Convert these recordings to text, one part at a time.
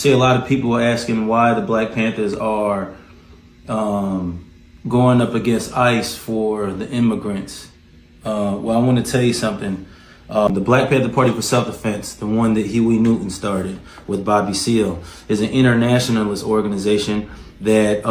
See, a lot of people are asking why the Black Panthers are going up against ICE for the immigrants. Well, I want to tell you something. The Black Panther Party for Self-Defense, the one that Huey Newton started with Bobby Seale, is an internationalist organization that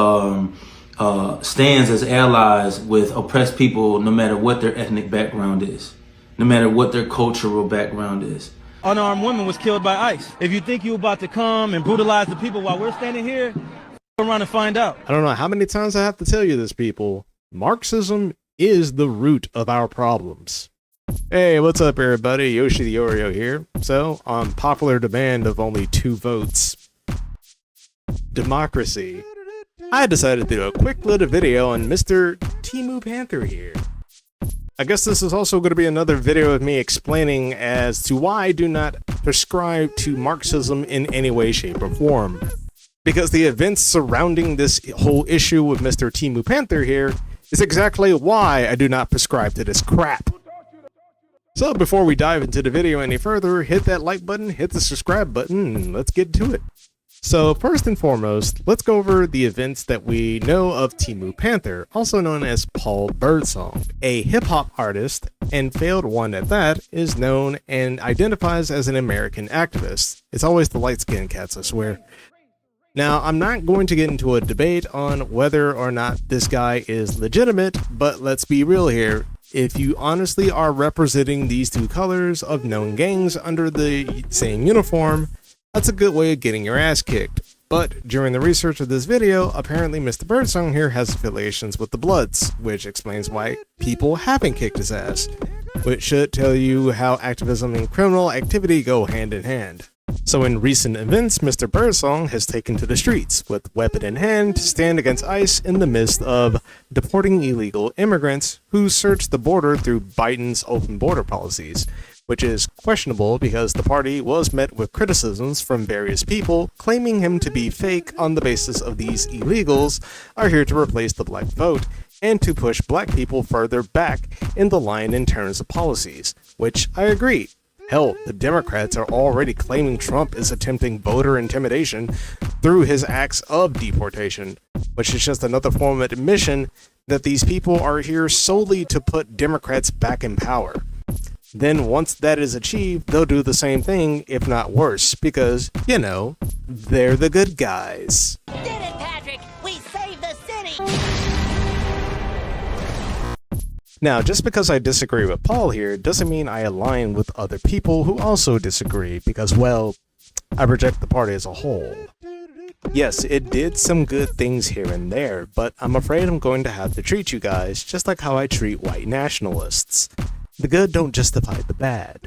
stands as allies with oppressed people no matter what their ethnic background is, no matter what their cultural background is. Unarmed woman was killed by ICE. If you think you're about to come and brutalize the people while we're standing here, around and find out. I don't know how many times I have to tell you this, people. Marxism is the root of our problems. Hey, what's up, everybody? Yoshi the Oreo here. So, on popular demand of only 2 votes, democracy, I decided to do a quick little video on Mr. Temu Panther here. I guess this is also going to be another video of me explaining as to why I do not prescribe to Marxism in any way, shape, or form. Because the events surrounding this whole issue with Mr. Temu Panther here is exactly why I do not prescribe to this crap. So before we dive into the video any further, hit that like button, hit the subscribe button, and let's get to it. So first and foremost, let's go over the events that we know of Temu Panther, also known as Paul Birdsong. A hip-hop artist, and failed one at that, is known and identifies as an American activist. It's always the light-skinned cats, I swear. Now, I'm not going to get into a debate on whether or not this guy is legitimate, but let's be real here. If you honestly are representing these 2 colors of known gangs under the same uniform, that's a good way of getting your ass kicked. But during the research of this video, apparently Mr. Birdsong here has affiliations with the Bloods, which explains why people haven't kicked his ass, which should tell you how activism and criminal activity go hand in hand. So in recent events, Mr. Birdsong has taken to the streets with weapon in hand to stand against ICE in the midst of deporting illegal immigrants who searched the border through Biden's open border policies, which is questionable because the party was met with criticisms from various people claiming him to be fake on the basis of these illegals are here to replace the black vote and to push black people further back in the line in terms of policies, which I agree. Hell, the Democrats are already claiming Trump is attempting voter intimidation through his acts of deportation, which is just another form of admission that these people are here solely to put Democrats back in power. Then once that is achieved, they'll do the same thing, if not worse, because, you know, they're the good guys. Did it, Patrick! We saved the city! Now, just because I disagree with Paul here doesn't mean I align with other people who also disagree, because, well, I reject the party as a whole. Yes, it did some good things here and there, but I'm afraid I'm going to have to treat you guys just like how I treat white nationalists. The good don't justify the bad.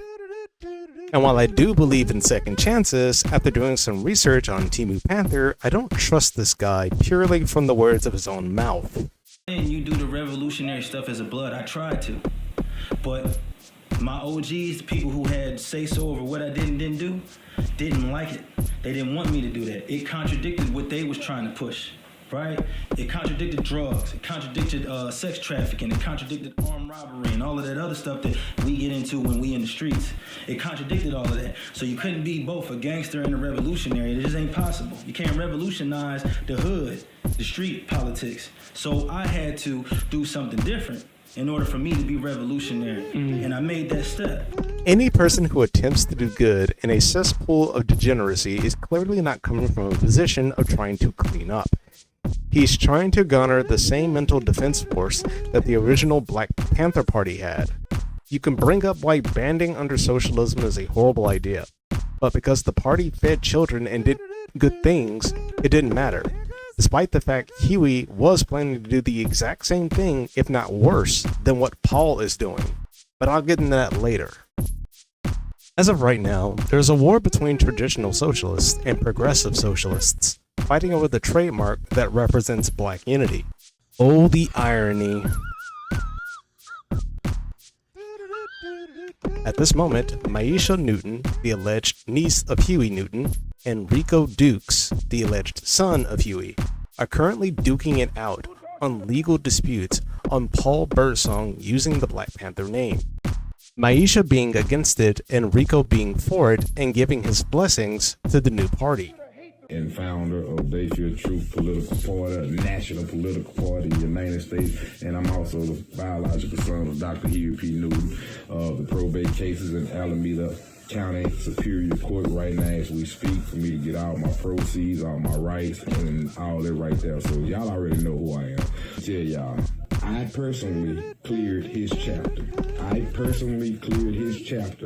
And while I do believe in second chances, after doing some research on Temu Panther, I don't trust this guy purely from the words of his own mouth. And you do the revolutionary stuff as a Blood. I tried to, but my OGs, the people who had say-so over what I did and didn't do, didn't like it. They didn't want me to do that. It contradicted what they was trying to push, right? It contradicted drugs. It contradicted sex trafficking. It contradicted armed robbery and all of that other stuff that we get into when we in the streets. It contradicted all of that. So you couldn't be both a gangster and a revolutionary. It just ain't possible. You can't revolutionize the hood, the street politics. So I had to do something different in order for me to be revolutionary. And I made that step. Any person who attempts to do good in a cesspool of degeneracy is clearly not coming from a position of trying to clean up. He's trying to garner the same mental defense force that the original Black Panther Party had. You can bring up why banding under socialism is a horrible idea, but because the party fed children and did good things, it didn't matter. Despite the fact Huey was planning to do the exact same thing, if not worse, than what Paul is doing. But I'll get into that later. As of right now, there's a war between traditional socialists and progressive socialists, fighting over the trademark that represents black unity. Oh, the irony. At this moment, Maisha Newton, the alleged niece of Huey Newton, and Rico Dukes, the alleged son of Huey, are currently duking it out on legal disputes on Paul Birdsong using the Black Panther name. Maisha being against it and Rico being for it and giving his blessings to the new party. and founder of They Fear Truth Political Party, national political party in the United States, and I'm also the biological son of Dr. Huey P. Newton. The probate cases in Alameda County Superior Court right now as we speak for me to get all my proceeds, all my rights, and all that right there. So y'all already know who I am. I tell y'all, I personally cleared his chapter.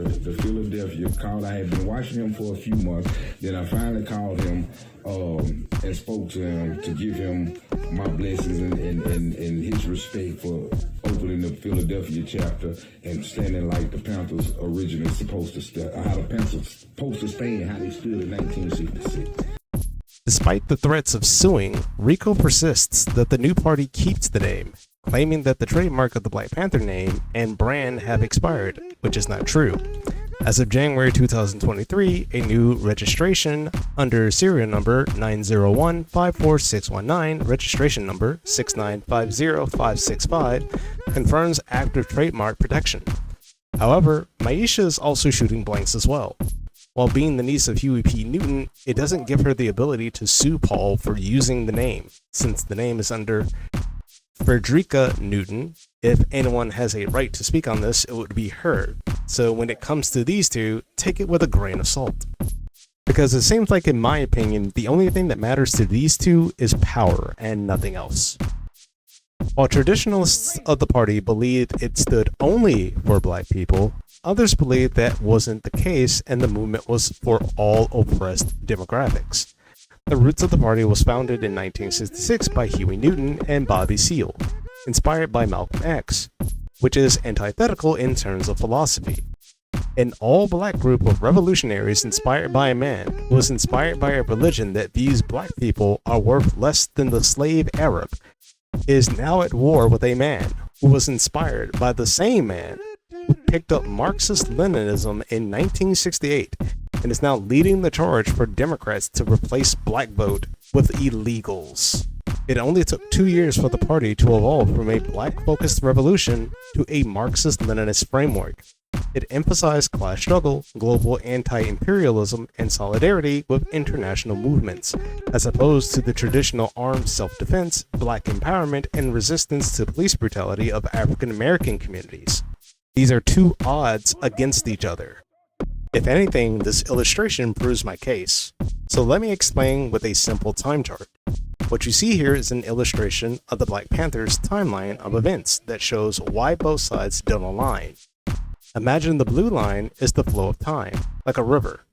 The Philadelphia called. I had been watching him for a few months. Then I finally called him and spoke to him to give him my blessings and his respect for opening the Philadelphia chapter and standing like the Panthers originally supposed to stand, how the Panthers supposed to stand, how they stood in 1966. Despite the threats of suing, Rico persists that the new party keeps the name, claiming that the trademark of the Black Panther name and brand have expired, which is not true. As of January 2023, a new registration under serial number 901-54619, registration number 6950565, confirms active trademark protection. However, Maisha is also shooting blanks as well. While being the niece of Huey P. Newton, it doesn't give her the ability to sue Paul for using the name, since the name is under Frederica Newton. If anyone has a right to speak on this, it would be her. So when it comes to these two, take it with a grain of salt. Because it seems like, in my opinion, the only thing that matters to these two is power and nothing else. While traditionalists of the party believed it stood only for black people, others believed that wasn't the case and the movement was for all oppressed demographics. The roots of the party was founded in 1966 by Huey Newton and Bobby Seale, inspired by Malcolm X, which is antithetical in terms of philosophy. An all-black group of revolutionaries inspired by a man who was inspired by a religion that views black people are worth less than the slave Arab is now at war with a man who was inspired by the same man who picked up Marxist-Leninism in 1968 and is now leading the charge for Democrats to replace black vote with illegals. It only took 2 years for the party to evolve from a black-focused revolution to a Marxist-Leninist framework. It emphasized class struggle, global anti-imperialism, and solidarity with international movements, as opposed to the traditional armed self-defense, black empowerment, and resistance to police brutality of African American communities. These are two odds against each other. If anything, this illustration proves my case. So let me explain with a simple time chart. What you see here is an illustration of the Black Panthers' timeline of events that shows why both sides don't align. Imagine the blue line is the flow of time, like a river.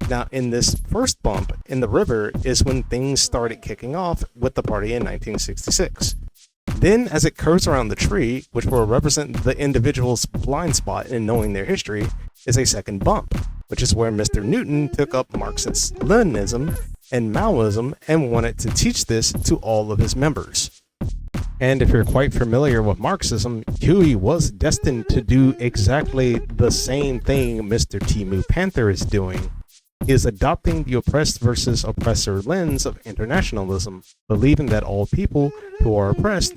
Now, in this first bump in the river is when things started kicking off with the party in 1966. Then, as it curves around the tree, which will represent the individual's blind spot in knowing their history, is a second bump, which is where Mr. Newton took up Marxist-Leninism and Maoism and wanted to teach this to all of his members. And if you're quite familiar with Marxism, Huey was destined to do exactly the same thing Mr. Temu Panther is doing. He is adopting the oppressed versus oppressor lens of internationalism, believing that all people who are oppressed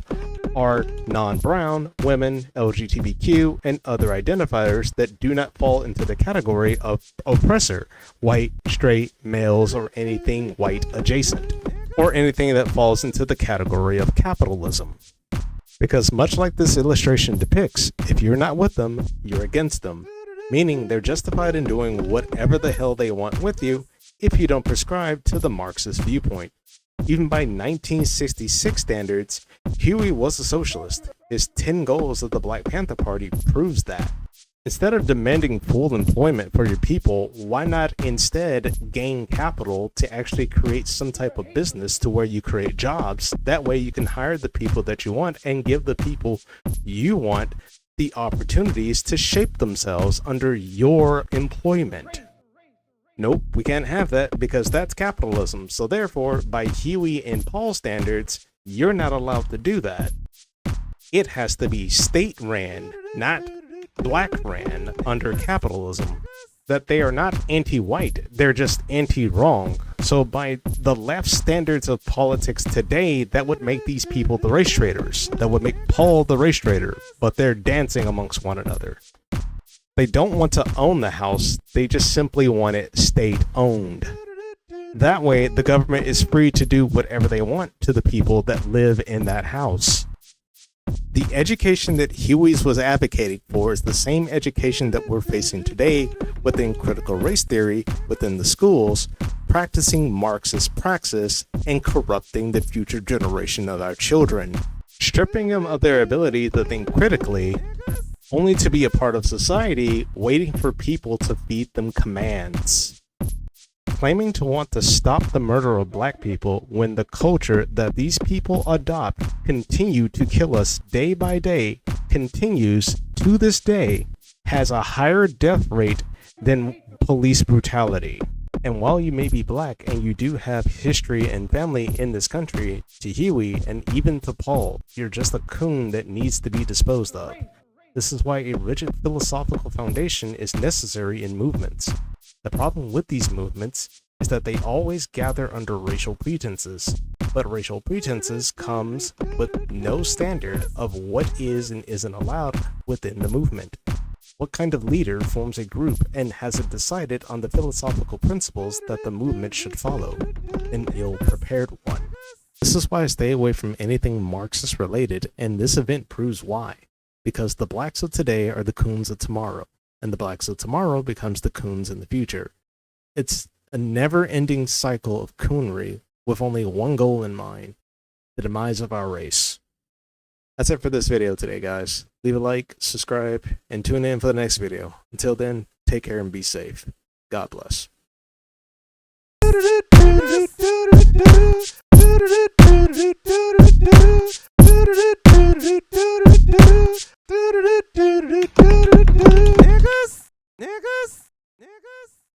are non-brown, women, LGBTQ, and other identifiers that do not fall into the category of oppressor, white, straight, males, or anything white adjacent, or anything that falls into the category of capitalism. Because much like this illustration depicts, if you're not with them, you're against them, meaning they're justified in doing whatever the hell they want with you if you don't prescribe to the Marxist viewpoint. Even by 1966 standards, Huey was a socialist. His 10 goals of the Black Panther Party proves that. Instead of demanding full employment for your people, why not instead gain capital to actually create some type of business to where you create jobs? That way you can hire the people that you want and give the people you want the opportunities to shape themselves under your employment. Nope, we can't have that because that's capitalism. So therefore, by Huey and Paul standards, you're not allowed to do that. It has to be state-ran, not black-ran under capitalism. That they are not anti-white, they're just anti-wrong. So by the left standards of politics today, that would make these people the race traders. That would make Paul the race trader, but they're dancing amongst one another. They don't want to own the house, they just simply want it state-owned. That way, the government is free to do whatever they want to the people that live in that house. The education that Huey's was advocating for is the same education that we're facing today within critical race theory within the schools, practicing Marxist praxis and corrupting the future generation of our children, stripping them of their ability to think critically, only to be a part of society waiting for people to feed them commands. Claiming to want to stop the murder of black people when the culture that these people adopt continue to kill us day by day, continues to this day, has a higher death rate than police brutality. And while you may be black and you do have history and family in this country, to Huey and even to Paul, you're just a coon that needs to be disposed of. This is why a rigid philosophical foundation is necessary in movements. The problem with these movements is that they always gather under racial pretenses, but racial pretenses comes with no standard of what is and isn't allowed within the movement. What kind of leader forms a group and hasn't decided on the philosophical principles that the movement should follow? An ill-prepared one. This is why I stay away from anything Marxist related, and this event proves why. Because the blacks of today are the coons of tomorrow, and the blacks of tomorrow becomes the coons in the future. It's a never-ending cycle of coonry with only one goal in mind: the demise of our race. That's it for this video today, guys. Leave a like, subscribe, and tune in for the next video. Until then, take care and be safe. God bless.